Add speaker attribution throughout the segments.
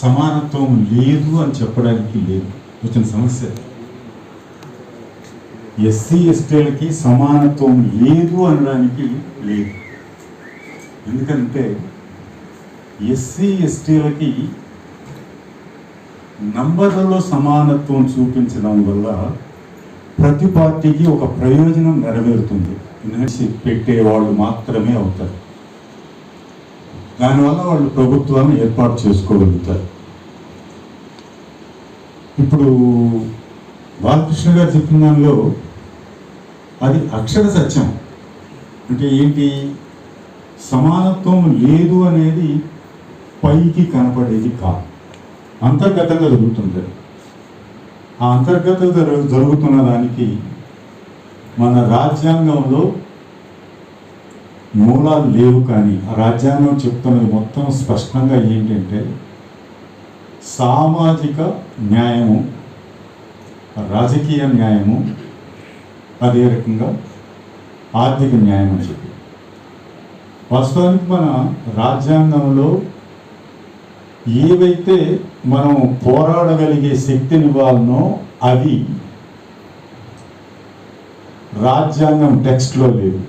Speaker 1: సమానత్వం లేదు అని చెప్పడానికి లేదు, వచ్చిన సమస్య. ఎస్సీ ఎస్టీలకి సమానత్వం లేదు అనడానికి లేదు. ఎందుకంటే ఎస్సీ ఎస్టీలకి నంబర్లలో సమానత్వం చూపించడం వల్ల ప్రతి పార్టీకి ఒక ప్రయోజనం నెరవేరుతుంది. పెట్టేవాళ్ళు మాత్రమే అవుతారు. దానివల్ల వాళ్ళు ప్రభుత్వాన్ని ఏర్పాటు చేసుకోగలుగుతారు. ఇప్పుడు బాలకృష్ణ గారు చెప్పిన దానిలో అది అక్షర సత్యం. అంటే ఏంటి? సమానత్వం లేదు అనేది పైకి కనపడేది కాదు, అంతర్గతంగా జరుగుతుంది. ఆ అంతర్గతంగా జరుగుతున్న దానికి మన రాజ్యాంగంలో మూలాలు లేవు. కానీ ఆ రాజ్యాంగం చెప్తున్నది మొత్తం స్పష్టంగా ఏంటంటే సామాజిక న్యాయము, రాజకీయ న్యాయము, అదే రకంగా ఆర్థిక న్యాయం అని చెప్పి. వాస్తవానికి మన రాజ్యాంగంలో ఏవైతే మనం పోరాడగలిగే శక్తినివ్వాలనో అవి రాజ్యాంగం టెక్స్ట్లో లేవు.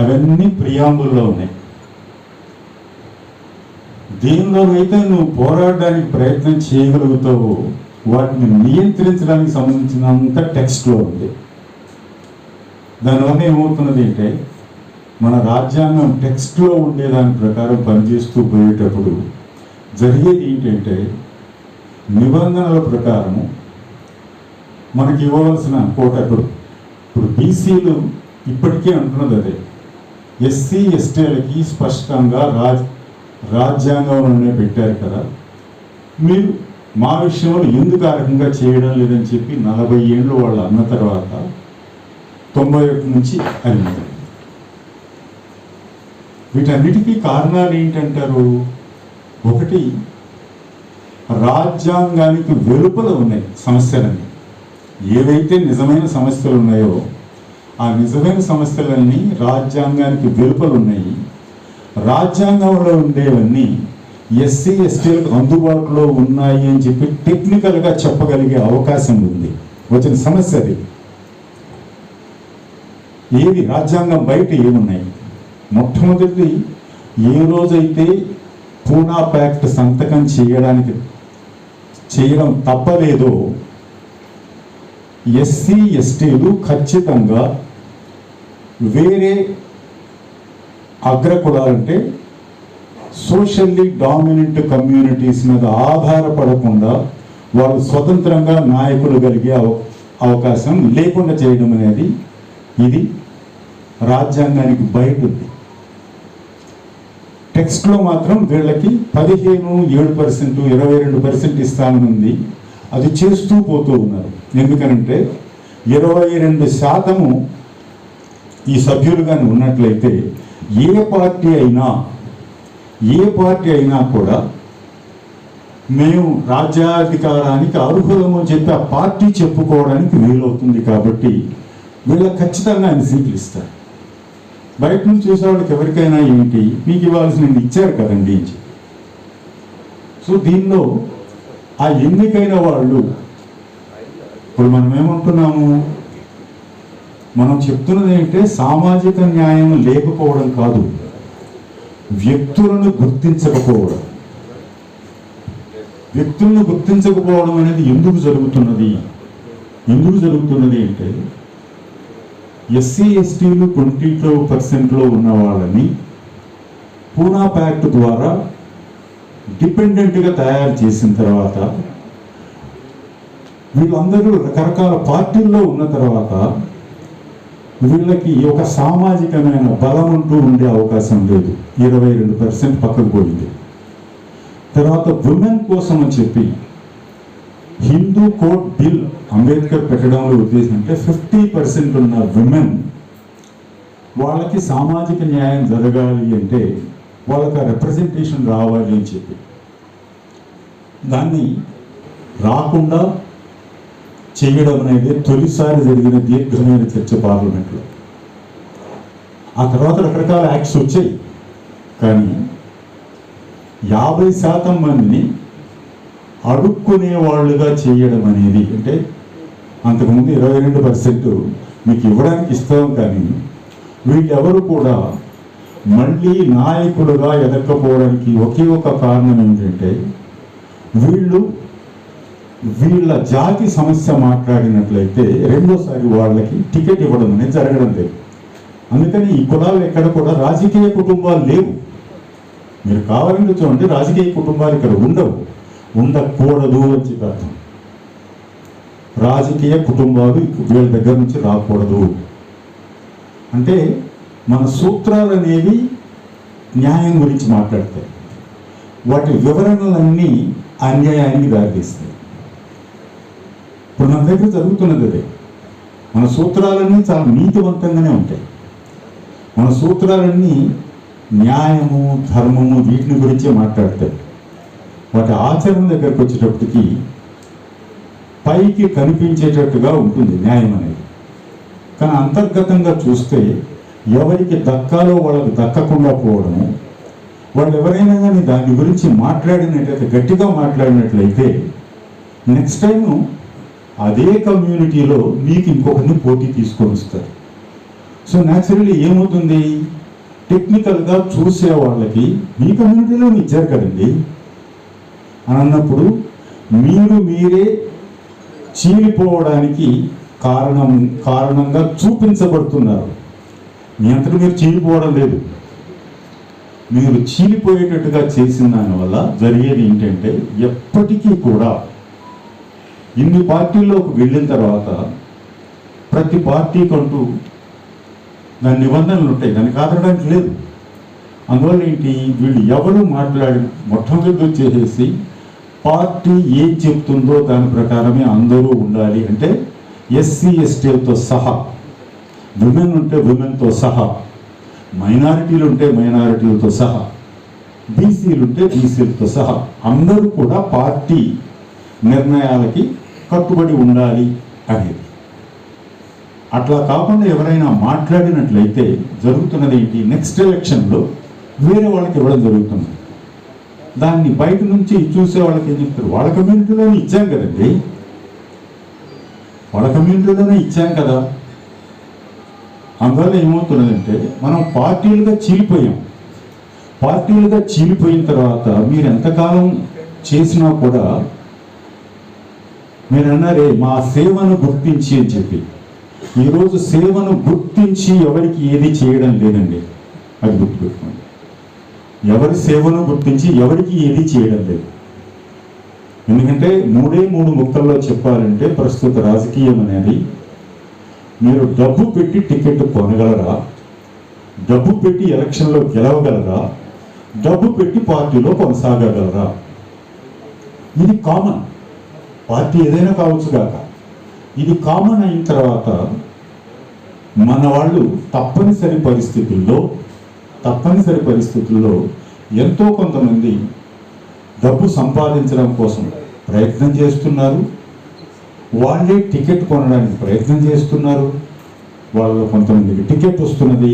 Speaker 1: అవన్నీ ప్రియాంబుల్లో ఉన్నాయి. దేనిలోనైతే నువ్వు పోరాడడానికి ప్రయత్నం చేయగలుగుతావో వాటిని నియంత్రించడానికి సంబంధించినంత టెక్స్ట్లో ఉంది. దానివల్ల ఏమవుతున్నది అంటే మన రాజ్యాంగం టెక్స్ట్లో ఉండేదాని ప్రకారం పనిచేస్తూ పోయేటప్పుడు జరిగేది ఏంటంటే నిబంధనల ప్రకారము మనకి ఇవ్వవలసిన కోట ఇప్పుడు బీసీలు ఇప్పటికే అంటున్నది అదే. ఎస్సీ ఎస్టీలకి స్పష్టంగా రాజ్యాంగంలోనే పెట్టారు కదా, మీరు మా విషయంలో ఎందుకు ఆ రకంగా చేయడం లేదని చెప్పి 40 ఏళ్ళు వాళ్ళు అన్న తర్వాత 91 నుంచి అయింది. వీటన్నిటికీ కారణాలు ఏంటంటారు? ఒకటి, రాజ్యాంగానికి వెలుపల ఉన్నాయి సమస్యలన్నీ. ఏవైతే నిజమైన సమస్యలు ఉన్నాయో ఆ నిజమైన సమస్యలన్నీ రాజ్యాంగానికి వెలుపల ఉన్నాయి. రాజ్యాంగంలో ఉండేవన్నీ ఎస్సీ ఎస్టీలకు అందుబాటులో ఉన్నాయి అని చెప్పి టెక్నికల్గా చెప్పగలిగే అవకాశం ఉంది. వచ్చిన సమస్య అది. ఏది రాజ్యాంగం బయట ఏమున్నాయి? మొట్టమొదటి, ఏ రోజైతే పూనా ప్యాక్ట్ సంతకం చేయడం తప్పలేదో ఎస్సీ ఎస్టీలు ఖచ్చితంగా వేరే అగ్రకులాలంటే సోషల్లీ డామినెంట్ కమ్యూనిటీస్ మీద ఆధారపడకుండా వాళ్ళు స్వతంత్రంగా నాయకులు కలిగే అవకాశం లేకుండా చేయడం అనేది ఇది రాజ్యాంగానికి బయట ఉంది. టెక్స్ట్లో మాత్రం వీళ్ళకి 15, 7%, 22% ఇస్తామనుంది. అది చేస్తూ పోతూ ఉన్నారు. ఎందుకనంటే 22% ఈ సభ్యులు కానీ ఉన్నట్లయితే ఏ పార్టీ అయినా కూడా మేము రాజ్యాధికారానికి అర్హులము అని చెప్పి ఆ పార్టీ చెప్పుకోవడానికి వీలవుతుంది. కాబట్టి వీళ్ళకి ఖచ్చితంగా ఆయన సీట్లు ఇస్తారు. బయట నుంచి చూసేవాళ్ళకి ఎవరికైనా ఏంటి, మీకు ఇవ్వాల్సిన ఇచ్చారు కదండి. సో దీనిలో ఆ ఎన్నికైన వాళ్ళు ఇప్పుడు మనం ఏమంటున్నాము, మనం చెప్తున్నది ఏంటంటే సామాజిక న్యాయం లేకపోవడం కాదు, వ్యక్తులను గుర్తించకపోవడం. వ్యక్తులను గుర్తించకపోవడం అనేది ఎందుకు జరుగుతున్నది అంటే ఎస్సీ ఎస్టీలు 22% ఉన్న వాళ్ళని పూనా ప్యాక్ట్ ద్వారా డిపెండెంట్గా తయారు చేసిన తర్వాత వీళ్ళందరూ రకరకాల పార్టీల్లో ఉన్న తర్వాత వీళ్ళకి ఒక సామాజికమైన బలం అంటూ ఉండే అవకాశం లేదు. 22% పక్కకు పోయింది. తర్వాత విమెన్ కోసం అని చెప్పి హిందూ కోడ్ బిల్ అంబేద్కర్ పెట్టడంలో ఉద్దేశం అంటే 50% ఉన్న విమెన్ వాళ్ళకి సామాజిక న్యాయం జరగాలి అంటే వాళ్ళకి రిప్రజెంటేషన్ రావాలి అని చెప్పి దాన్ని రాకుండా చేయడం అనేది తొలిసారి జరిగిన దీర్ఘమైన చర్చ పార్లమెంట్లో. ఆ తర్వాత రకరకాల యాక్ట్స్ వచ్చాయి. కానీ 50% మందిని అడుక్కునే వాళ్ళుగా చేయడం అనేది, అంటే అంతకుముందు 22% మీకు ఇవ్వడానికి ఇస్తాం, కానీ వీళ్ళెవరు కూడా మళ్ళీ నాయకులుగా ఎదక్కపోవడానికి ఒకే ఒక కారణం ఏంటంటే వీళ్ళ జాతి సమస్య మాట్లాడినట్లయితే రెండోసారి వాళ్ళకి టికెట్ ఇవ్వడం అనేది జరగడం లేదు. అందుకని ఈ కులాలు ఎక్కడ కూడా రాజకీయ కుటుంబాలు లేవు. మీరు కావాలంటే చూడండి, రాజకీయ కుటుంబాలు ఇక్కడ ఉండకూడదు అని చెప్పి అర్థం. రాజకీయ కుటుంబాలు వీళ్ళ దగ్గర నుంచి రాకూడదు అంటే మన సూత్రాలు అనేవి న్యాయం గురించి మాట్లాడతాయి, వాటి వివరణలన్నీ అన్యాయానికి దారితీస్తాయి. ఇప్పుడు మన దగ్గర జరుగుతున్నది అదే. మన సూత్రాలన్నీ చాలా నీతివంతంగానే ఉంటాయి. మన సూత్రాలన్నీ న్యాయము, ధర్మము వీటిని గురించే మాట్లాడతాయి. వాటి ఆచరణ దగ్గరకు వచ్చేటప్పటికి పైకి కనిపించేటట్టుగా ఉంటుంది న్యాయం అనేది. కానీ అంతర్గతంగా చూస్తే ఎవరికి దక్కాలో వాళ్ళకి దక్కకుండా పోవడము, వాళ్ళు ఎవరైనా కానీ దాని గురించి మాట్లాడినట్లయితే, గట్టిగా మాట్లాడినట్లయితే నెక్స్ట్ టైం అదే కమ్యూనిటీలో మీకు ఇంకొకరిని పోటీ తీసుకొని వస్తారు. సో న్యాచురల్లీ ఏమవుతుంది, టెక్నికల్గా చూసే వాళ్ళకి మీ కమ్యూనిటీలో ఇచ్చారు కదండి అని అన్నప్పుడు మీరే చీలిపోవడానికి కారణంగా చూపించబడుతున్నారు. మీ అంతటి మీరు చీలిపోవడం లేదు. మీరు చీలిపోయేటట్టుగా చేసిన దానివల్ల జరిగేది ఏంటంటే, ఎప్పటికీ కూడా ఇన్ని పార్టీల్లోకి వెళ్ళిన తర్వాత ప్రతి పార్టీకంటూ దాని నిబంధనలు ఉంటాయి, దాన్ని కాదనడానికి లేదు. అందువల్ల ఏంటి, వీళ్ళు ఎవరు మాట్లాడి మొట్టమొదటి చేసేసి పార్టీ ఏం చెప్తుందో దాని ప్రకారమే అందరూ ఉండాలి అంటే, ఎస్సీ ఎస్టీలతో సహా, విమెన్ ఉంటే విమెన్తో సహా, మైనారిటీలు ఉంటే మైనారిటీలతో సహా, బీసీలు ఉంటే బీసీలతో సహా అందరూ కూడా పార్టీ నిర్ణయాలకి కట్టుబడి ఉండాలి అనేది. అట్లా కాకుండా ఎవరైనా మాట్లాడినట్లయితే జరుగుతున్నది ఏంటి, నెక్స్ట్ ఎలక్షన్లో వేరే వాళ్ళకి ఇవ్వడం జరుగుతుంది. దాన్ని బయట నుంచి చూసే వాళ్ళకి ఏం చెప్తారు, వాళ్ళ కమ్యూనిటీలోనే ఇచ్చాం కదండి, వాళ్ళ కమ్యూనిటీలోనే ఇచ్చాం కదా. అందువల్ల ఏమవుతున్నదంటే, మనం పార్టీలుగా చీలిపోయాం. పార్టీలుగా చీలిపోయిన తర్వాత మీరు ఎంతకాలం చేసినా కూడా మీరు అన్నారే మా సేవను గుర్తించి అని చెప్పి, ఈరోజు సేవను గుర్తించి ఎవరికి ఏది చేయడం లేదండి, అది గుర్తుపెట్టుకోండి. ఎవరి సేవను గుర్తించి ఎవరికి ఏది చేయడం లేదు. ఎందుకంటే 3 ముక్కల్లో చెప్పాలంటే, ప్రస్తుత రాజకీయం అనేది మీరు డబ్బు పెట్టి టికెట్ కొనగలరా, డబ్బు పెట్టి ఎలక్షన్లో గెలవగలరా, డబ్బు పెట్టి పార్టీలో కొనసాగగలరా. ఇది కామన్. పార్టీ ఏదైనా కావచ్చు కాక, ఇది కామన్ అయిన తర్వాత మన వాళ్ళు తప్పనిసరి పరిస్థితుల్లో ఎంతో కొంతమంది డబ్బు సంపాదించడం కోసం ప్రయత్నం చేస్తున్నారు. వాళ్ళే టికెట్ కొనడానికి ప్రయత్నం చేస్తున్నారు. వాళ్ళలో కొంతమందికి టికెట్ వస్తున్నది.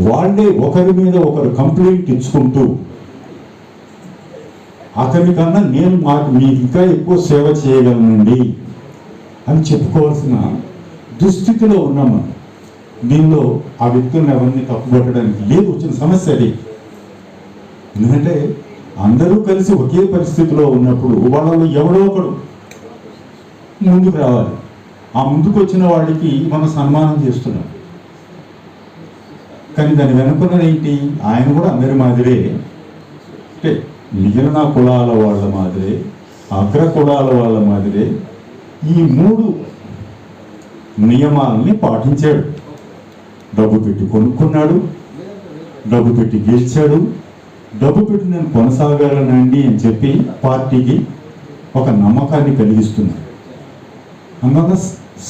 Speaker 1: వాళ్ళే ఒకరి మీద ఒకరు కంప్లైంట్ ఇచ్చుకుంటూ, అతనికన్నా నేను మీకు ఇంకా ఎక్కువ సేవ చేయగలనండి అని చెప్పుకోవాల్సిన దుస్థితిలో ఉన్నాం. దీనిలో ఆ వ్యక్తులను ఎవరిని తప్పుపట్టడానికి లేదు, వచ్చిన సమస్య అది. ఎందుకంటే అందరూ కలిసి ఒకే పరిస్థితిలో ఉన్నప్పుడు వాళ్ళలో ఎవడో ఒకడు ముందుకు రావాలి. ఆ ముందుకు వచ్చిన వాడికి మనం సన్మానం చేస్తున్నాం. కానీ దాని వెనుకున్నది ఏంటి, ఆయన కూడా అందరి మాదిరే, అంటే మిగిలిన కులాల వాళ్ళ మాదిరే, అగ్ర కులాల వాళ్ళ మాదిరే ఈ 3 నియమాలని పాటించాడు. డబ్బు పెట్టి కొనుక్కున్నాడు, డబ్బు పెట్టి గెలిచాడు, డబ్బు పెట్టి నేను కొనసాగాలనండి అని చెప్పి పార్టీకి ఒక నమ్మకాన్ని కలిగిస్తున్నాడు. అందువల్ల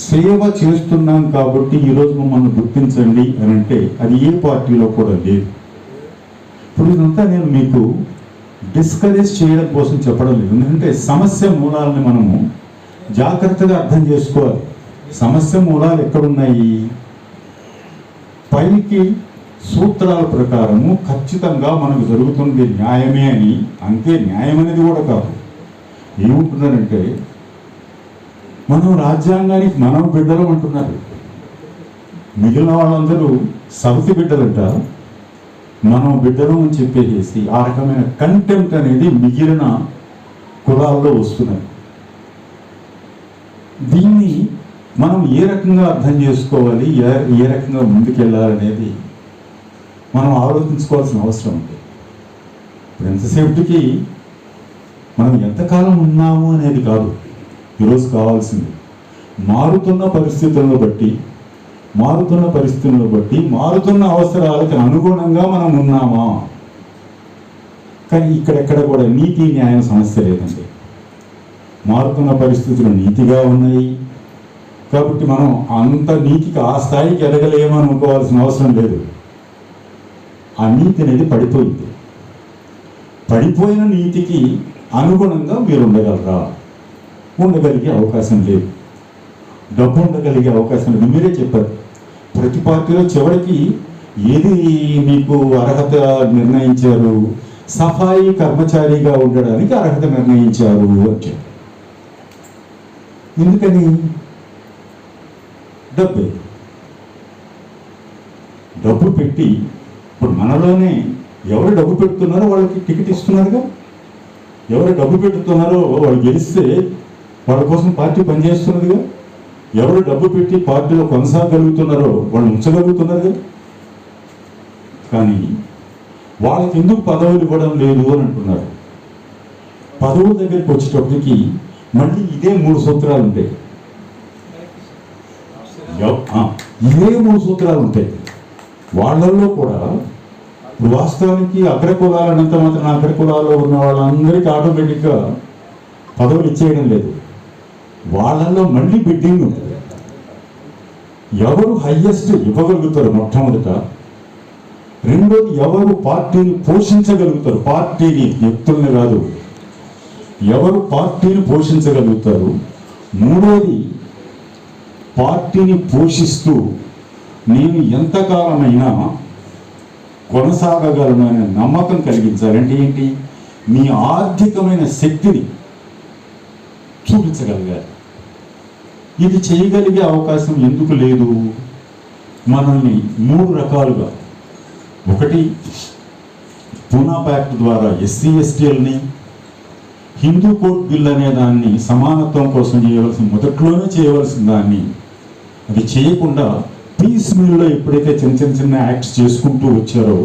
Speaker 1: సేవ చేస్తున్నాం కాబట్టి ఈరోజు మమ్మల్ని గుర్తించండి అని అంటే అది ఏ పార్టీలో కూడా లేదు. ఇప్పుడు ఇదంతా నేను మీకు డిస్కరేజ్ చేయడం కోసం చెప్పడం లేదు. ఎందుకంటే సమస్య మూలాలని మనము జాగ్రత్తగా అర్థం చేసుకోవాలి. సమస్య మూలాలు ఎక్కడున్నాయి, పైకి సూత్రాల ప్రకారము ఖచ్చితంగా మనకు జరుగుతుంది న్యాయమే అని. అంతే, న్యాయం అనేది కూడా కాదు. ఏముంటున్నారంటే మనం రాజ్యాంగానికి మనం బిడ్డలు అంటున్నారు, మిగిలిన వాళ్ళందరూ సవతి బిడ్డలంట, మనం బిడ్డలు అని చెప్పేసి ఆ రకమైన కంటెంప్ట్ అనేది మిగిలిన కులాల్లో వస్తున్నది. దీన్ని మనం ఏ రకంగా అర్థం చేసుకోవాలి, ఏ రకంగా ముందుకెళ్ళాలనేది మనం ఆలోచించుకోవాల్సిన అవసరం ఉంది. ఇప్పుడు ఎంతసేపటికి మనం ఎంతకాలం ఉన్నాము అనేది కాదు ఈరోజు కావాల్సింది. మారుతున్న పరిస్థితులను బట్టి మారుతున్న అవసరాలకు అనుగుణంగా మనం ఉన్నామా? కానీ ఇక్కడెక్కడ కూడా నీతి న్యాయం సమస్య లేదండి. మారుతున్న పరిస్థితులు నీతిగా ఉన్నాయి కాబట్టి మనం అంత నీతికి ఆ స్థాయికి ఎదగలేమని అనుకోవాల్సిన అవసరం లేదు. ఆ నీతి అనేది పడిపోయింది. పడిపోయిన నీతికి అనుగుణంగా మీరు ఉండగలరా? ఉండగలిగే అవకాశం లేదు. డబ్బు ఉండగలిగే అవకాశం లేదు. మీరే చెప్పారు, ప్రతి పార్టీలో చివరికి ఏది మీకు అర్హత నిర్ణయించారు? సఫాయి కర్మచారిగా ఉండడానికి అర్హత నిర్ణయించారు అని చెప్పారు. ఎందుకని? డబ్బు పెట్టి, ఇప్పుడు మనలోనే ఎవరు డబ్బు పెడుతున్నారో వాళ్ళకి టికెట్ ఇస్తున్నారుగా. ఎవరు డబ్బు పెడుతున్నారో వాళ్ళు గెలిస్తే వాళ్ళ కోసం పార్టీ పనిచేస్తున్నదిగా. ఎవరు డబ్బు పెట్టి పార్టీలో కొనసాగలుగుతున్నారో వాళ్ళు ఉంచగలుగుతున్నారుగా. కానీ వాళ్ళకి ఎందుకు పదవులు ఇవ్వడం లేదు అని అంటున్నారు. పదవుల దగ్గరికి వచ్చేటప్పటికి మళ్ళీ ఇదే 3 సూత్రాలు ఉంటాయి. ఇదే 3 సూత్రాలు ఉంటాయి వాళ్ళల్లో కూడా. వాస్తవానికి అగ్రకులాలనంత మాత్రం అగ్రకులాల్లో ఉన్న వాళ్ళందరికీ ఆటోమేటిక్గా పదవులు ఇచ్చేయడం లేదు. వాళ్ళల్లో మళ్ళీ బిడ్డింగ్ ఉంటుంది. ఎవరు హయ్యెస్ట్ ఇవ్వగలుగుతారు మొట్టమొదట, రెండోది ఎవరు పార్టీని పోషించగలుగుతారు, పార్టీని వ్యక్తుల్ని కాదు, ఎవరు పార్టీని పోషించగలుగుతారు, మూడోది పార్టీని పోషిస్తూ నేను ఎంతకాలమైనా కొనసాగగలను అనే నమ్మకం కలిగించాలంటే ఏంటి? మీ ఆర్థికమైన శక్తిని చూపించగలగాలి. ఇది చేయగలిగే అవకాశం ఎందుకు లేదు? మనల్ని 3 రకాలుగా, ఒకటి పూనా ప్యాక్ట్ ద్వారా ఎస్సీ ఎస్టీలని, హిందూ కోడ్ బిల్ అనే దాన్ని సమానత్వం కోసం మొదట్లోనే చేయవలసిన దాన్ని అది చేయకుండా పీస్ మిల్లో ఎప్పుడైతే చిన్న యాక్ట్స్ చేసుకుంటూ వచ్చారో,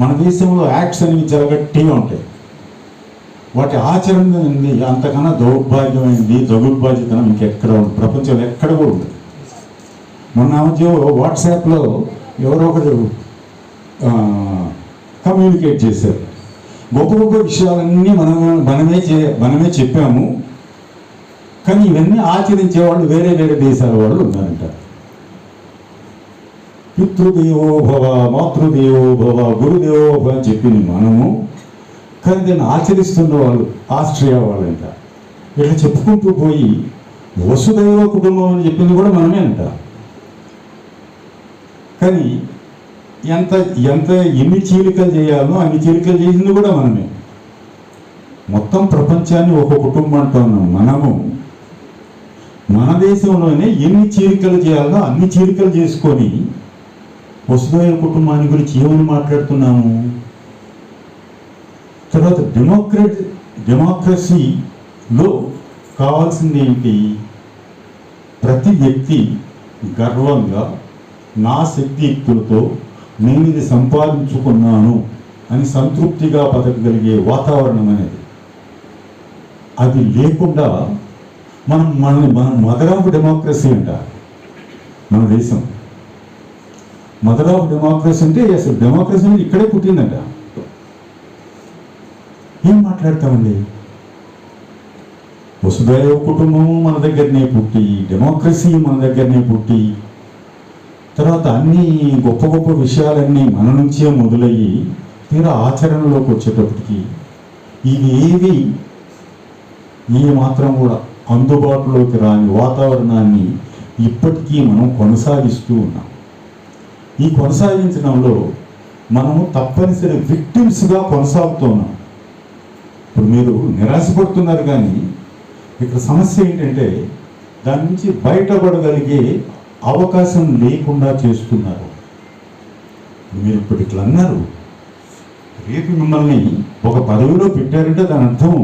Speaker 1: మన దేశంలో యాక్ట్స్ అనేవి చాలా గట్టిగా ఉంటాయి. వాటి ఆచరణ అంతకన్నా దౌర్భాగ్యమైంది, దౌర్భాగ్యతనం ఇంకెక్కడ ఉంది, ప్రపంచంలో ఎక్కడ కూడా ఉంది. మొన్న మధ్య వాట్సాప్లో ఎవరో ఒకరు కమ్యూనికేట్ చేశారు. గొప్ప గొప్ప విషయాలన్నీ మనమే చెప్పాము, కానీ ఇవన్నీ ఆచరించే వాళ్ళు వేరే దేశాల వాళ్ళు ఉన్నారంట. పితృదేవో భవ, మాతృదేవో భవ, గురుదేవో భవ అని చెప్పింది మనము, కానీ దాన్ని ఆచరిస్తున్న వాళ్ళు ఆస్ట్రియా వాళ్ళంట. ఇట్లా చెప్పుకుంటూ పోయి వసుదైవ కుటుంబం అని చెప్పింది కూడా మనమే అంట. కానీ ఎన్ని చీలికలు చేయాలో అన్ని చీలికలు చేసింది కూడా మనమే. మొత్తం ప్రపంచాన్ని ఒక కుటుంబం అంటున్నాం మనము. మన దేశంలోనే ఎన్ని చీలికలు చేయాలో అన్ని చీలికలు చేసుకొని వసుదైవ కుటుంబాన్ని గురించి ఏమని మాట్లాడుతున్నాము? తర్వాత డెమోక్రసీలో కావాల్సింది ఏంటి? ప్రతి వ్యక్తి గర్వంగా నా శక్తియుక్తులతో నేను ఇది సంపాదించుకున్నాను అని సంతృప్తిగా బతకగలిగే వాతావరణం అనేది. అది లేకుండా మనం మదర్ ఆఫ్ డెమోక్రసీ అంట మన దేశం. మదర్ ఆఫ్ డెమోక్రసీ అంటే అసలు డెమోక్రసీ అనేది ఇక్కడే పుట్టిందంట. ఏం మాట్లాడతామండి? వసుదైవ కుటుంబము మన దగ్గరనే పుట్టి, డెమోక్రసీ మన దగ్గరనే పుట్టి, తర్వాత అన్ని గొప్ప గొప్ప విషయాలన్నీ మన నుంచే మొదలయ్యి తీరా ఆచరణలోకి వచ్చేటప్పటికి ఇవి ఏ మాత్రం కూడా అందుబాటులోకి రాని వాతావరణాన్ని ఇప్పటికీ మనం కొనసాగిస్తూ ఉన్నాం. ఈ కొనసాగించడంలో మనము తప్పనిసరి విక్టిమ్స్గా కొనసాగుతున్నాం. ఇప్పుడు మీరు నిరాశపడుతున్నారు, కానీ ఇక్కడ సమస్య ఏంటంటే దాని నుంచి బయటపడగలిగే అవకాశం లేకుండా చేస్తున్నారు. మీరు ఇప్పుడు ఇట్లా అన్నారు, రేపు మిమ్మల్ని ఒక పదవిలో పెట్టారంటే దాని అర్థం,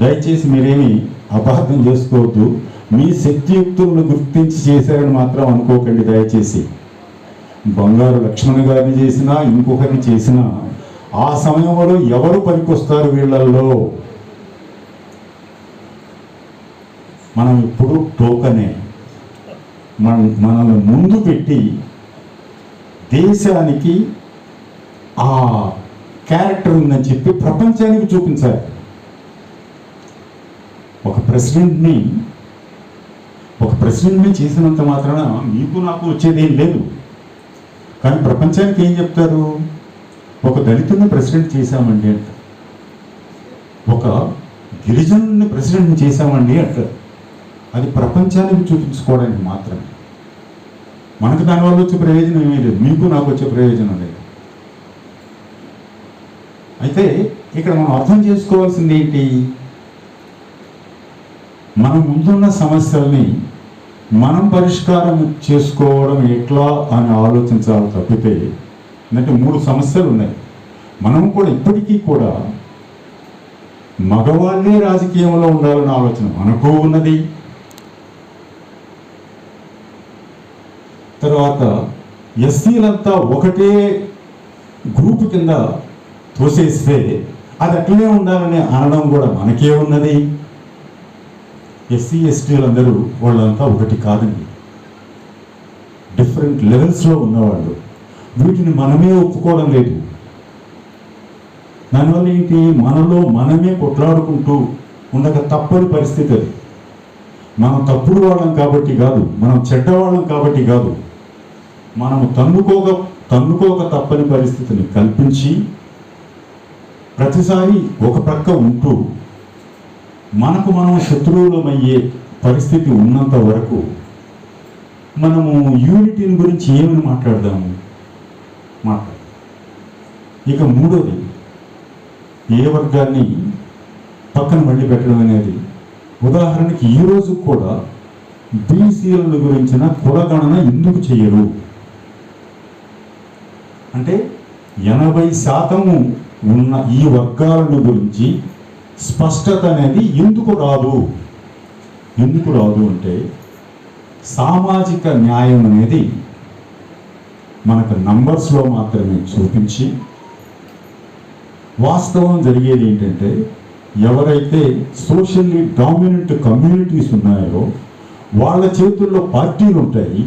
Speaker 1: దయచేసి మీరేమి అపార్థం చేసుకోవద్దు, మీ శక్తియుక్తులను గుర్తించి చేశారని మాత్రం అనుకోకండి దయచేసి. బంగారు లక్ష్మణ్ గారిని చేసినా ఇంకొకరిని చేసినా ఆ సమయంలో ఎవరు పనికొస్తారు వీళ్ళల్లో? మనం ఇప్పుడు టోకనే మనల్ని ముందు పెట్టి దేశానికి ఆ క్యారెక్టర్ ఉందని చెప్పి ప్రపంచానికి చూపించాలి. ఒక ప్రెసిడెంట్ని చేసినంత మాత్రాన మీకు నాకు వచ్చేదేం లేదు. కానీ ప్రపంచానికి ఏం చెప్తారు? ఒక దళితుడిని ప్రెసిడెంట్ చేశామండి అంట, ఒక గిరిజనుని ప్రెసిడెంట్ని చేశామండి అంట. అది ప్రపంచానికి చూపించుకోవడానికి మాత్రమే. మనకు దానివల్ల వచ్చే ప్రయోజనం ఏమీ లేదు, మీకు నాకు వచ్చే ప్రయోజనం లేదు. అయితే ఇక్కడ మనం అర్థం చేసుకోవాల్సింది ఏంటి? మన ముందున్న సమస్యల్ని మనం పరిష్కారం చేసుకోవడం ఎట్లా అని ఆలోచించాలి తప్పితే, ఎందుకంటే 3 సమస్యలు ఉన్నాయి. మనం కూడా ఇప్పటికీ కూడా మగవాళ్ళే రాజకీయంలో ఉండాలన్న ఆలోచన మనకు ఉన్నది. తర్వాత ఎస్సీలంతా ఒకటే గ్రూప్ కింద తోసేస్తే అది అట్లనే ఉండాలని అనడం కూడా మనకే ఉన్నది. ఎస్సీ ఎస్టీలందరూ వాళ్ళంతా ఒకటి కాదండి, డిఫరెంట్ లెవెల్స్లో ఉన్నవాళ్ళు. వీటిని మనమే ఒప్పుకోవడం లేదు. దానివల్ల ఏంటి? మనలో మనమే కొట్లాడుకుంటూ ఉండక తప్పని పరిస్థితి అది. మనం తప్పుడు వాళ్ళం కాబట్టి కాదు, మనం చెడ్డవాళ్ళం కాబట్టి కాదు, మనము తన్నుకోక తప్పని పరిస్థితిని కల్పించి ప్రతిసారి ఒక ప్రక్క ఉంటూ మనకు మనం శత్రువులమయ్యే పరిస్థితి ఉన్నంత వరకు మనము యూనిటీని గురించి ఏమని మాట్లాడదాము? ఇక మూడోది, ఏ వర్గాన్ని పక్కన మళ్ళీ పెట్టడం అనేది. ఉదాహరణకి ఈరోజు కూడా బీసీల గురించిన కులగణన ఎందుకు చేయరు అంటే 80% ఉన్న ఈ వర్గాలను గురించి స్పష్టత అనేది ఎందుకు రాదు అంటే సామాజిక న్యాయం అనేది మనకు నంబర్స్లో మాత్రమే చూపించి, వాస్తవం జరిగేది ఏంటంటే ఎవరైతే సోషల్లీ డామినెంట్ కమ్యూనిటీస్ ఉన్నాయో వాళ్ళ చేతుల్లో పార్టీలు ఉంటాయి.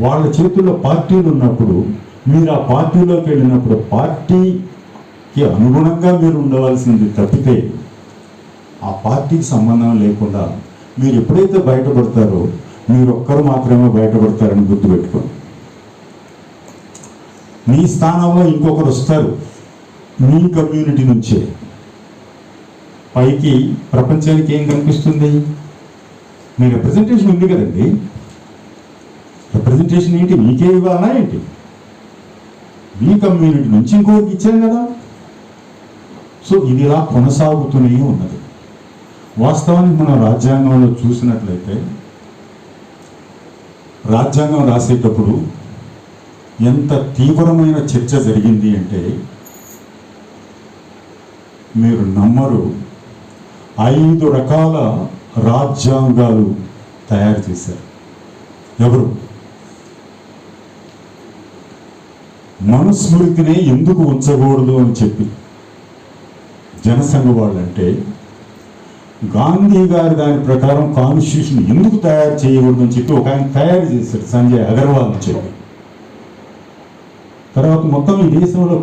Speaker 1: వాళ్ళ చేతుల్లో పార్టీలు ఉన్నప్పుడు మీరు ఆ పార్టీలోకి వెళ్ళినప్పుడు పార్టీకి అనుగుణంగా మీరు ఉండవలసింది తప్పితే ఆ పార్టీకి సంబంధం లేకుండా మీరు ఎప్పుడైతే బయటపడతారో మీరు ఒక్కరు మాత్రమే బయటపడతారని గుర్తుపెట్టుకోండి. మీ స్థానంలో ఇంకొకరు వస్తారు మీ కమ్యూనిటీ నుంచే. పైకి ప్రపంచానికి ఏం కనిపిస్తుంది? మీ రిప్రజెంటేషన్ ఉంది కదండి, రిప్రజెంటేషన్ ఏంటి? మీకే ఇవ్వాలా ఏంటి? మీ కమ్యూనిటీ నుంచి ఇంకొకరికి ఇచ్చాం కదా. సో ఇది ఇలా కొనసాగుతూనే ఉన్నది. వాస్తవానికి మనం రాజ్యాంగంలో చూసినట్లయితే రాజ్యాంగం రాసేటప్పుడు ఎంత తీవ్రమైన చర్చ జరిగింది అంటే మీరు నమ్మరు, 5 రకాల రాజ్యాంగాలు తయారు చేశారు. ఎవరు? మనుస్మృతినే ఎందుకు ఉంచకూడదు అని చెప్పి జనసంఘ వాళ్ళంటే, గాంధీ గారి దాని ప్రకారం కాన్స్టిట్యూషన్ ఎందుకు తయారు చేయకూడదు అని చెప్పి ఒక ఆయన తయారు చేశారు, సంజయ్ అగర్వాల్ అని చెప్పి. తర్వాత మొత్తం ఈ దేశంలో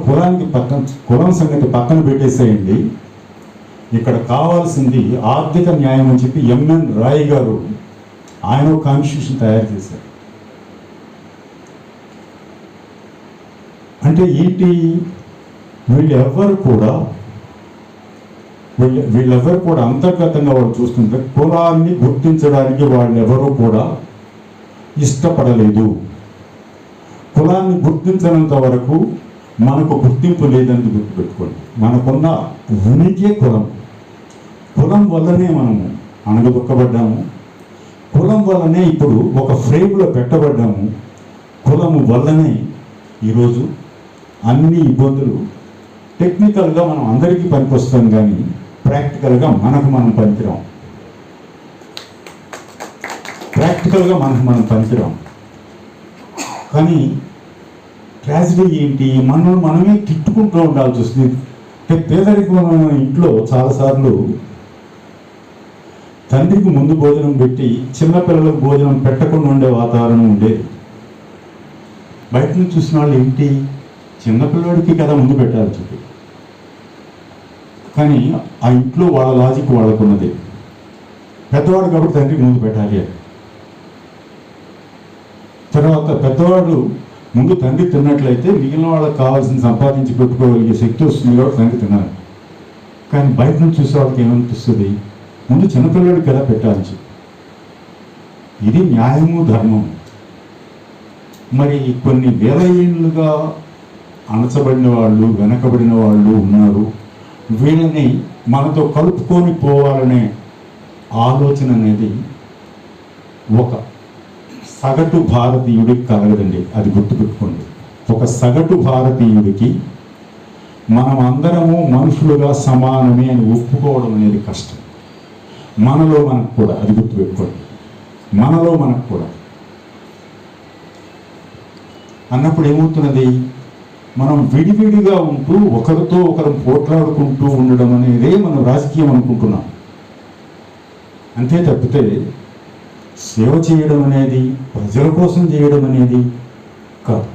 Speaker 1: కులం సంగతి పక్కన పెట్టేసేయండి, ఇక్కడ కావాల్సింది ఆర్థిక న్యాయం అని చెప్పి ఎంఎన్ రాయ్ గారు ఆయన కాన్స్టిట్యూషన్ తయారు చేశారు. అంటే ఏంటి? వీళ్ళెవ్వరు కూడా అంతర్గతంగా వాళ్ళు చూస్తుంటే కులాన్ని గుర్తించడానికి వాళ్ళెవరూ కూడా ఇష్టపడలేదు. కులాన్ని గుర్తించినంత వరకు మనకు గుర్తింపు లేదని గుర్తుపెట్టుకోండి. మనకున్న ఉనికే కులం. కులం వల్లనే మనము అణగదొక్కబడ్డాము. కులం వల్లనే ఇప్పుడు ఒక ఫ్రేమ్లో పెట్టబడ్డాము. కులము వల్లనే ఈరోజు అన్ని ఇబ్బందులు. టెక్నికల్గా మనం అందరికీ పనికొస్తాం, కానీ ప్రాక్టికల్గా మనకు మనం పనికిరాం. కానీ ట్రాజిడీ ఏంటి? మనమే తిట్టుకుంటూ ఉండాల్సి వస్తుంది. పేదరికం ఇంట్లో చాలాసార్లు తండ్రికి ముందు భోజనం పెట్టి చిన్నపిల్లలకు భోజనం పెట్టకుండా ఉండే వాతావరణం ఉండేది. బయట నుంచి చూసిన వాళ్ళు ఏంటి, చిన్నపిల్లడికి కదా ముందు పెట్టాలి చెప్పి. కానీ ఆ ఇంట్లో వాళ్ళ లాజిక్ వాళ్ళకున్నది. పెద్దవాడు కాబట్టి తండ్రికి ముందు పెట్టాలి అని. తర్వాత పెద్దవాడు ముందు తండ్రి తిన్నట్లయితే మిగిలిన వాళ్ళకి కావాల్సిన సంపాదించి పెట్టుకోగలిగే శక్తి వస్తుంది కాబట్టి తండ్రి తిన్నారు. కానీ బయట నుంచి చూసే వాళ్ళకి ఏమనిపిస్తుంది, ముందు చిన్నపిల్లడికి ఎలా పెట్టాల్సి. ఇది న్యాయము ధర్మం. మరి కొన్ని వేల ఏళ్ళుగా అణచబడిన వాళ్ళు, వెనకబడిన వాళ్ళు ఉన్నారు. వీళ్ళని మనతో కలుపుకొని పోవాలనే ఆలోచన అనేది ఒక సగటు భారతీయుడికి కలగదండి. అది గుర్తుపెట్టుకోండి. ఒక సగటు భారతీయుడికి మనం అందరము మనుషులుగా సమానమే అని ఒప్పుకోవడం అనేది కష్టం. మనలో మనకు కూడా, అది గుర్తుపెట్టుకోండి. మనలో మనకు కూడా అన్నప్పుడు ఏమవుతున్నది, మనం విడివిడిగా ఉంటూ ఒకరితో ఒకరు పోట్లాడుకుంటూ ఉండడం అనేదే మనం రాజకీయం అనుకుంటున్నాం. అంతే తప్పితే సేవ చేయడం అనేది, ప్రజల కోసం చేయడం అనేది కాదు.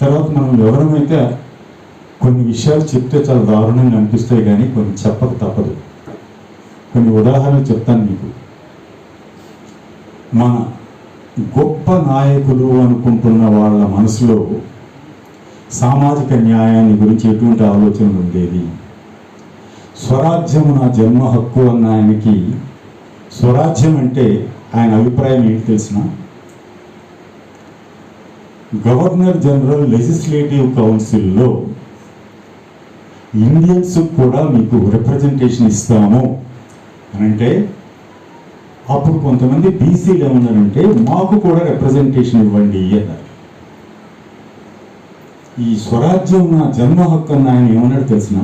Speaker 1: తర్వాత మనం ఎవరమైతే కొన్ని విషయాలు చెప్తే చాలా దారుణంగా అనిపిస్తాయి, కానీ కొన్ని చెప్పక తప్పదు. కొన్ని ఉదాహరణలు చెప్తాను మీకు. మన గొప్ప నాయకులు అనుకుంటున్న వాళ్ళ మనసులో సామాజిక న్యాయాన్ని గురించి ఎటువంటి ఆలోచనలు ఉండేది. స్వరాజ్యం నా జన్మ హక్కు అన్న ఆయనకి స్వరాజ్యం అంటే ఆయన అభిప్రాయం ఏంటి తెలిసిన? గవర్నర్ జనరల్ లెజిస్లేటివ్ కౌన్సిల్లో ఇండియన్స్ కూడా మీకు రిప్రజెంటేషన్ ఇస్తాము అని అంటే, అప్పుడు కొంతమంది బీసీలు ఏమన్నారంటే మాకు కూడా రిప్రజెంటేషన్ ఇవ్వండి అన్నారు. ఈ స్వరాజ్యం నా జన్మ హక్కు అన్న ఆయన ఏమన్నాడు తెలిసిన?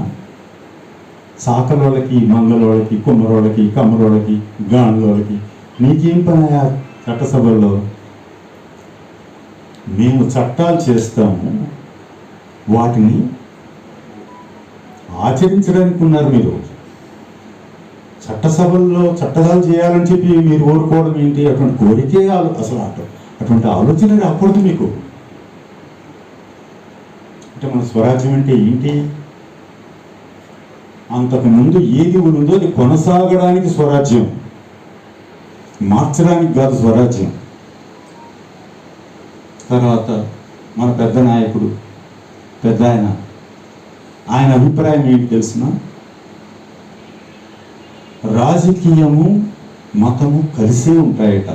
Speaker 1: సాకరోళ్ళకి, మంగళోళ్ళకి, కుమ్మరోళ్ళకి, కమ్మరోళ్ళకి, గాండ్లోళ్ళకి నీకేం పని ఆ చట్టసభల్లో? మేము చట్టాలు చేస్తాము, వాటిని ఆచరించడానికి ఉన్నారు మీరు. చట్టసభల్లో చట్టాలు చేయాలని చెప్పి మీరు కోరుకోవడం ఏంటి? అటువంటి కోరికే అసలు అటువంటి ఆలోచన రాకూడదు మీకు. అంటే మన స్వరాజ్యం అంటే ఏంటి? అంతకుముందు ఏది ఉందో అది కొనసాగడానికి స్వరాజ్యం, మార్చడానికి కాదు స్వరాజ్యం. తర్వాత మన పెద్ద నాయకుడు, పెద్ద ఆయన అభిప్రాయం ఏంటి తెలిసిన? రాజకీయము మతము కలిసే ఉంటాయట.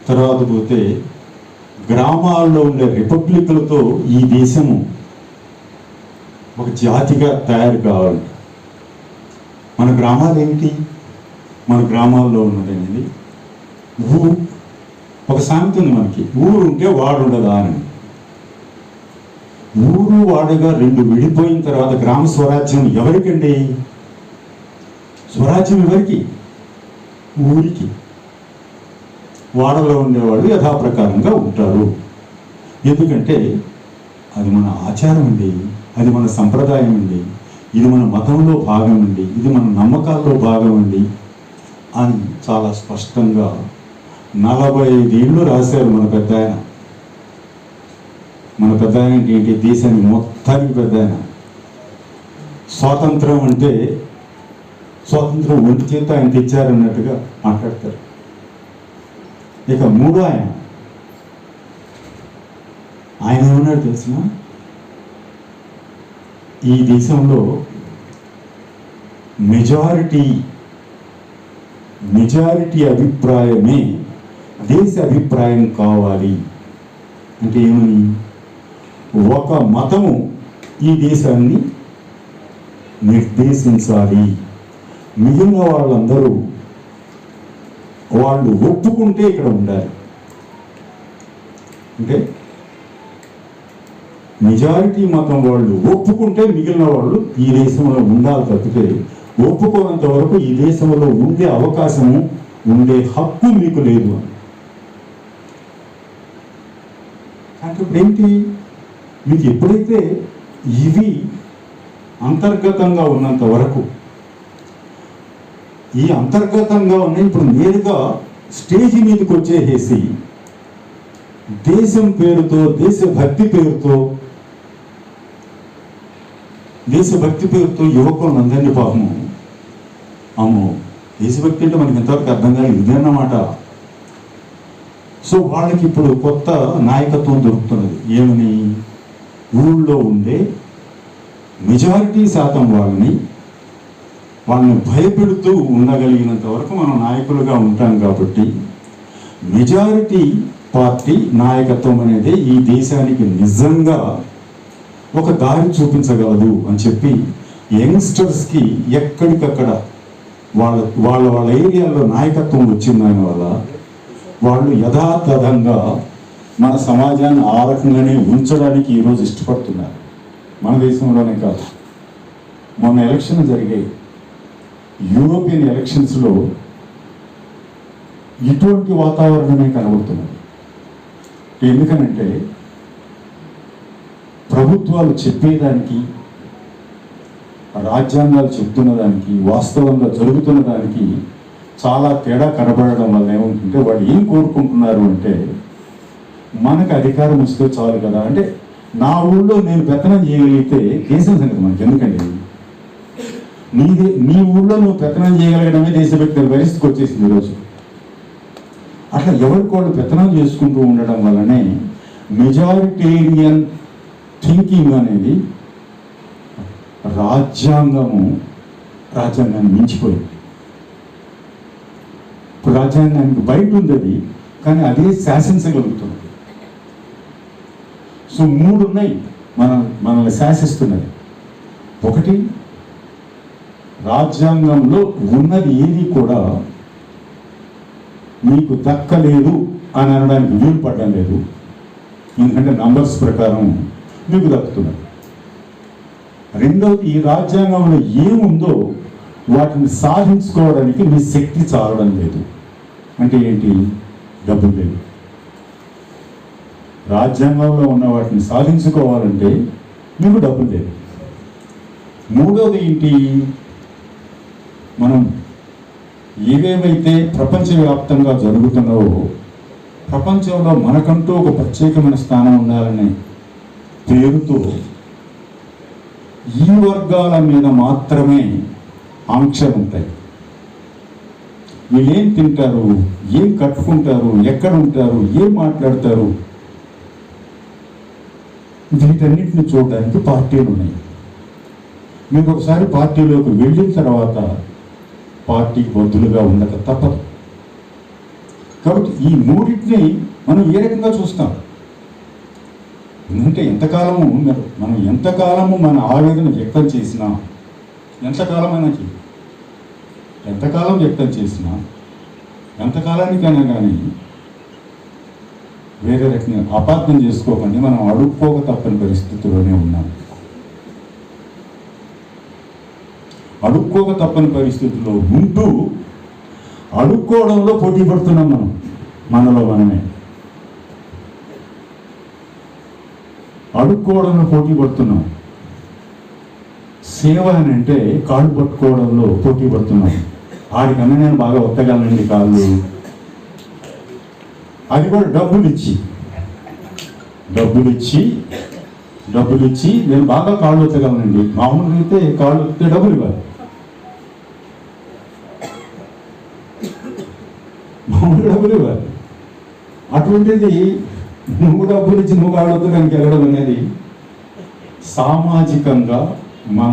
Speaker 1: తర్వాత పోతే గ్రామాల్లో ఉండే రిపబ్లిక్లతో ఈ దేశము ఒక జాతిగా తయారు కావాలి. మన గ్రామాలు ఏమిటి? మన గ్రామాల్లో ఉన్నది అనేది ఊరు. ఒక సామెత ఉంది మనకి, ఊరు ఉంటే వాడు ఉండదా అని. ఊరు వాడుగా రెండు విడిపోయిన తర్వాత గ్రామ స్వరాజ్యం ఎవరికండి? స్వరాజ్యం ఎవరికి? ఊరికి. వాడలో ఉండేవాళ్ళు యథాప్రకారంగా ఉంటారు. ఎందుకంటే అది మన ఆచారం అండి, అది మన సంప్రదాయం అండి, ఇది మన మతంలో భాగం అండి, ఇది మన నమ్మకాల్లో భాగం అండి అని చాలా స్పష్టంగా 45 ఏళ్ళు రాశారు మన పెద్ద ఆయన. మన పెద్ద ఆయన ఏంటి? దేశానికి మొత్తానికి పెద్ద ఆయన. స్వాతంత్రం అంటే స్వాతంత్రం ఒంటి చేత ఆయన తెచ్చారన్నట్టుగా మాట్లాడతారు. ఇక మూడో ఆయన ఏమన్నాడు తెలిసిన? ఈ దేశంలో మెజారిటీ మెజారిటీ అభిప్రాయమే దేశ అభిప్రాయం కావాలి అంటే ఏమని? ఒక మతము ఈ దేశాన్ని నిర్దేశించాలి, మిగిలిన వాళ్ళందరూ వాళ్ళు ఒప్పుకుంటే ఇక్కడ ఉండాలి. అంటే మెజారిటీ మతం వాళ్ళు ఒప్పుకుంటే మిగిలిన వాళ్ళు ఈ దేశంలో ఉండాలి తప్పితే ఒప్పుకోనంత వరకు ఈ దేశంలో ఉండే అవకాశము, ఉండే హక్కు మీకు లేదు అని. అంటే ఇప్పుడేంటి, మీకు ఎప్పుడైతే ఇవి అంతర్గతంగా ఉన్నంత వరకు, ఈ అంతర్గతంగా ఉన్న ఇప్పుడు నేరుగా స్టేజీ మీదకి వచ్చేసేసి దేశం పేరుతో, దేశభక్తి పేరుతో యువకులందరినీ పాపము, అమ్మో దేశభక్తి అంటే మనకి ఎంతవరకు అర్థం కాదు ఇదేనమాట. సో వాళ్ళకి ఇప్పుడు కొత్త నాయకత్వం దొరుకుతున్నది. ఏమని? ఊళ్ళో ఉండే మెజారిటీ శాతం వాళ్ళని భయపెడుతూ ఉండగలిగినంత వరకు మనం నాయకులుగా ఉంటాం. కాబట్టి మెజారిటీ పార్టీ నాయకత్వం అనేది ఈ దేశానికి నిజంగా ఒక దారి చూపించగలదు అని చెప్పి యంగ్స్టర్స్కి ఎక్కడికక్కడ వాళ్ళ ఏరియాలో నాయకత్వం వచ్చిన దాని వల్ల వాళ్ళు యథాతథంగా మన సమాజాన్ని ఆ రకంగానే ఉంచడానికి ఈరోజు ఇష్టపడుతున్నారు. మన దేశంలోనే కాదు, మొన్న ఎలక్షన్ జరిగాయి, యూరోపియన్ ఎలక్షన్స్లో ఇటువంటి వాతావరణమే కనబడుతున్నది. ఎందుకనంటే ప్రభుత్వాలు చెప్పేదానికి, రాజ్యాంగాలు చెప్తున్న దానికి, వాస్తవంగా జరుగుతున్న దానికి చాలా తేడా కనబడడం వల్ల ఏమవుతుంటే వాళ్ళు ఏం కోరుకుంటున్నారు అంటే మనకు అధికారం వస్తే చాలు కదా. అంటే నా ఊళ్ళో నేను పెత్తనం చేయగలిగితే దేశం సంగతి మనకి ఎందుకండి, నీ ఊళ్ళో నువ్వు పెత్తనం చేయగలగడమే దేశభక్తి పరిస్థితికి వచ్చేసింది ఈరోజు. అట్లా ఎవరికి వాళ్ళు పెత్తనం చేసుకుంటూ ఉండడం వల్లనే మెజారిటేరియన్ థింకింగ్ అనేది రాజ్యాంగాన్ని మించిపోయింది. ఇప్పుడు రాజ్యాంగానికి బయట ఉంది అది, కానీ అదే శాసించగలుగుతుంది. సో 3 ఉన్నాయి మనల్ని శాసిస్తున్నది. ఒకటి, రాజ్యాంగంలో ఉన్నది ఏది కూడా మీకు దక్కలేదు అని అనడానికి వీలు పడడం లేదు, ఎందుకంటే నంబర్స్ ప్రకారం మీకు దక్కుతున్నది. రెండవది, ఈ రాజ్యాంగంలో ఏముందో వాటిని సాధించుకోవడానికి మీ శక్తి చాలడం లేదు. అంటే ఏంటి? డబ్బులు లేదు. రాజ్యాంగంలో ఉన్న వాటిని సాధించుకోవాలంటే మీకు డబ్బులు లేదు. మూడవది ఏంటి? మనం ఏవేవైతే ప్రపంచవ్యాప్తంగా జరుగుతున్నావో ప్రపంచంలో మనకంటూ ఒక ప్రత్యేకమైన స్థానం ఉండాలనే పేరుతో ఈ వర్గాల మీద మాత్రమే ఆంక్షలు ఉంటాయి. వీళ్ళు ఏం తింటారు, ఏం కట్టుకుంటారు, ఎక్కడ ఉంటారు, ఏం మాట్లాడతారు, వీటన్నిటిని చూడడానికి పార్టీలు ఉన్నాయి. మీకు ఒకసారి పార్టీలోకి వెళ్ళిన తర్వాత పార్టీకి బద్దులుగా ఉండక తప్పదు. కాబట్టి ఈ మూడింటిని మనం ఏ రకంగా చూస్తాం? ఎందుకంటే ఎంతకాలము మన ఆవేదన వ్యక్తం చేసినా, ఎంతకాలం వ్యక్తం చేసినా, ఎంతకాలానికైనా కానీ వేరే రకంగా అపార్థం చేసుకోకండి, మనం అడుక్కోక తప్పని పరిస్థితిలోనే ఉన్నాం. అడుక్కోక తప్పని పరిస్థితుల్లో ఉంటూ అడుక్కోవడంలో పోటీ పడుతున్నాం. మనలో మనమే అడుక్కోవడంలో పోటీ పడుతున్నాం. సేవ అని అంటే కాళ్ళు పట్టుకోవడంలో పోటీ పడుతున్నాం. ఆడికన్నా నేను బాగా ఒత్తగలనండి కాళ్ళు, అది కూడా డబ్బులు ఇచ్చి నేను బాగా కాళ్ళు ఒత్తగలనండి. మామూలుగా అయితే కాళ్ళు ఒత్తే డబ్బులు ఇవ్వాలి, అటువంటిది నువ్వు డబ్బులు ఇచ్చి నువ్వు కాళ్ళు ఒత్తడానికి వెళ్ళడం అనేది సామాజికంగా మన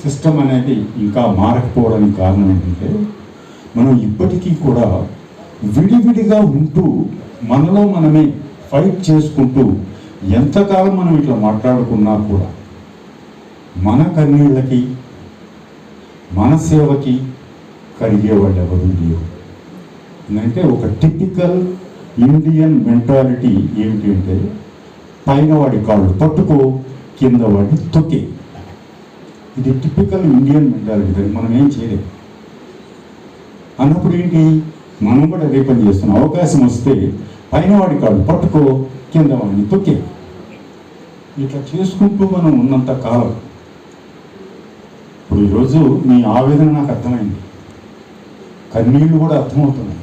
Speaker 1: సిస్టమ్ అనేది ఇంకా మారకపోవడానికి కారణం ఏంటంటే మనం ఇప్పటికీ కూడా విడివిడిగా ఉంటూ మనలో మనమే ఫైట్ చేసుకుంటూ ఎంతకాలం మనం ఇట్లా మాట్లాడుకున్నా కూడా మన కన్నీళ్ళకి మన సేవకి కరిగేవాళ్ళు ఎవరు లేరు. అంటే ఒక టిపికల్ ఇండియన్ మెంటాలిటీ ఏమిటి అంటే పైన వాడి కాళ్ళు పట్టుకో, కింద వాడి తొక్కి. ఇది టిపికల్ ఇండియన్ మెంటాలిటీ. దాన్ని మనం ఏం చేయలేము. అన్నప్పుడు ఏంటి, మనం కూడా అదే పని చేస్తున్నాం. అవకాశం వస్తే పైన వాడి కాళ్ళు పట్టుకో, కింద వాడిని తొక్కి. ఇట్లా చేసుకుంటూ మనం ఉన్నంత కాలం ఇప్పుడు ఈరోజు మీ ఆవేదన నాకు అర్థమైంది, కన్నీళ్ళు కూడా అర్థమవుతున్నాయి.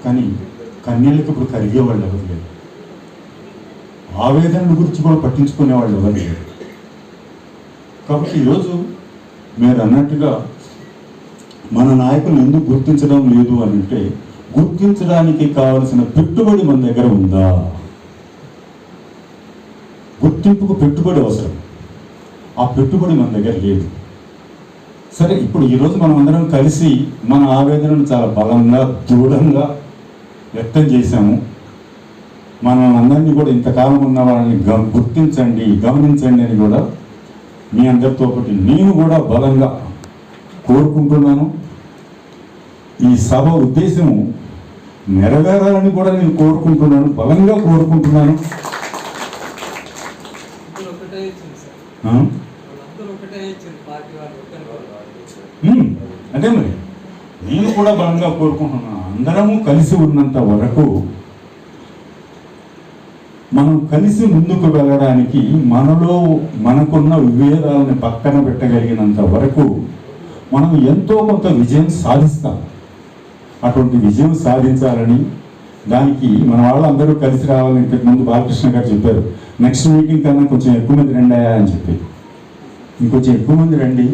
Speaker 1: కానీ కన్నీళ్ళకి ఇప్పుడు కరిగేవాళ్ళు ఎవరు లేరు. ఆవేదనల గురించి కూడా పట్టించుకునేవాళ్ళు ఎవరు లేరు. కాబట్టి ఈరోజు మీరు అన్నట్టుగా మన నాయకులు ఎందుకు గుర్తించడం లేదు అని అంటే, గుర్తించడానికి కావలసిన పెట్టుబడి మన దగ్గర ఉందా? గుర్తింపుకు పెట్టుబడి అవసరం. ఆ పెట్టుబడి మన దగ్గర లేదు. సరే, ఇప్పుడు ఈరోజు మనం అందరం కలిసి మన ఆవేదనను చాలా బలంగా దృఢంగా వ్యక్తం చేశాము. మనం అందరినీ కూడా ఇంతకాలం ఉన్న వాళ్ళని గుర్తించండి, గమనించండి అని కూడా మీ అందరితో పాటు నేను కూడా బలంగా కోరుకుంటున్నాను. ఈ సభ ఉద్దేశము నెరవేరాలని కూడా నేను కోరుకుంటున్నాను, బలంగా కోరుకుంటున్నాను. అంటే మరి నేను కూడా బలంగా కోరుకుంటున్నాను. అందరము కలిసి ఉన్నంత వరకు, మనం కలిసి ముందుకు వెళ్ళడానికి మనలో మనకున్న విభేదాలను పక్కన పెట్టగలిగినంత వరకు మనం ఎంతో కొంత విజయం సాధిస్తాం. అటువంటి విజయం సాధించాలని, దానికి మన వాళ్ళందరూ కలిసి రావాలని ఇంతకుముందు బాలకృష్ణ గారు చెప్పారు. నెక్స్ట్ మీటింగ్ కన్నా కొంచెం ఎక్కువ మంది రండి అని చెప్పి, ఇంకొంచెం ఎక్కువ మంది రండి,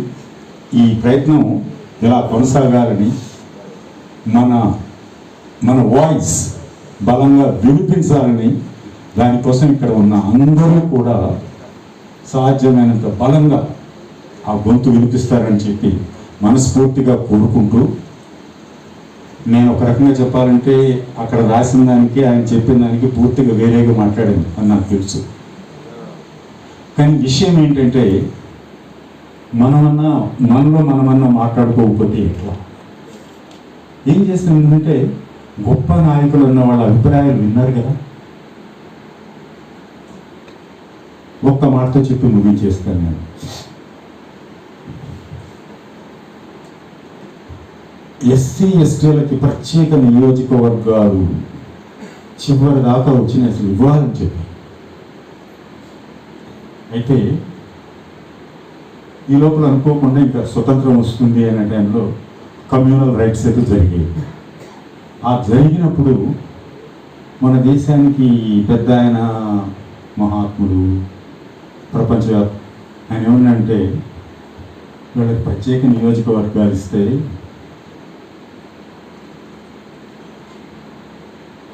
Speaker 1: ఈ ప్రయత్నం ఇలా కొనసాగాలని, మన వాయిస్ బలంగా వినిపించాలని, దానికోసం ఇక్కడ ఉన్న అందరూ కూడా సాధ్యమైనంత బలంగా ఆ గొంతు వినిపిస్తారని చెప్పి మనస్ఫూర్తిగా కోరుకుంటూ, నేను ఒక రకంగా చెప్పాలంటే అక్కడ రాసిన దానికి ఆయన చెప్పిన దానికి పూర్తిగా వేరేగా మాట్లాడాను అని నాకు తెలుసు. కానీ విషయం ఏంటంటే, మనమన్నా మాట్లాడుకోకపోతే ఎట్లా? ఏం చేస్తాం ఏంటంటే, గొప్ప నాయకులు ఉన్న వాళ్ళ అభిప్రాయాలు విన్నారు కదా. ఒక్క మాటతో చెప్పి ముగించేస్తాను నేను. ఎస్సీ ఎస్టీలకి ప్రత్యేక నియోజకవర్గాలు చివరి దాకా వచ్చిన అసలు ఇవ్వాలని చెప్పి, అయితే ఈ లోపల అనుకోకుండా ఇంకా స్వతంత్రం వస్తుంది అనే టైంలో కమ్యూనల్ రైట్స్ అయితే జరిగాయి. ఆ జరిగినప్పుడు మన దేశానికి పెద్ద ఆయన మహాత్ముడు ప్రపంచవ్యాప్త ఆయన ఏమన్నంటే, వీళ్ళకి ప్రత్యేక నియోజకవర్గాలు ఇస్తే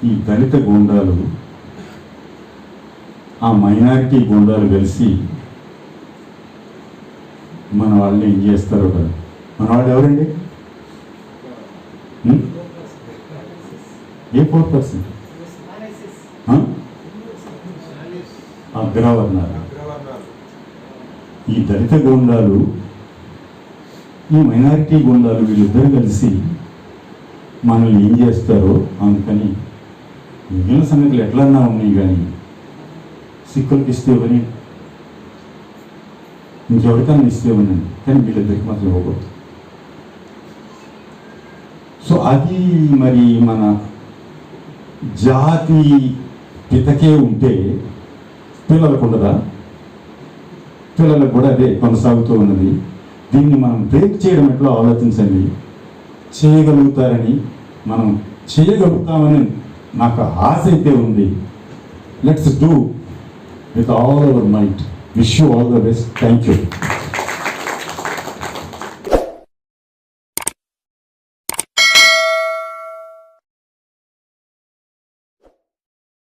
Speaker 1: ఈ దళిత గూండాలు, ఆ మైనారిటీ గూండాలు కలిసి మన వాళ్ళని ఏం చేస్తారో కదా. మన వాళ్ళు ఎవరండి? ఏ 4%? అగ్రవర్ణాలు. ఈ దళిత గూండాలు, ఈ మైనారిటీ గూండాలు, వీళ్ళిద్దరు కలిసి మనల్ని ఏం చేస్తారో అందుకని మిగిలిన సంగతులు ఎట్లన్నా ఉన్నాయి. కానీ సిక్కులకి ఇస్తేవని, ఇంకెవరికన్నా ఇస్తేవని, కానీ వీళ్ళిద్దరికి మాత్రం ఇవ్వకూడదు. సో అది మరి మన జాతి పితకే ఉంటే పిల్లలకు ఉండదా? పిల్లలకు కూడా అదే కొనసాగుతూ ఉన్నది. దీన్ని మనం బ్రేక్ చేయడం ఎట్లా ఆలోచించండి. చేయగలుగుతారని, మనం చేయగలుగుతామని నాకు ఆశ అయితే ఉంది. Let's do with all our might. Wish you all the best. Thank you.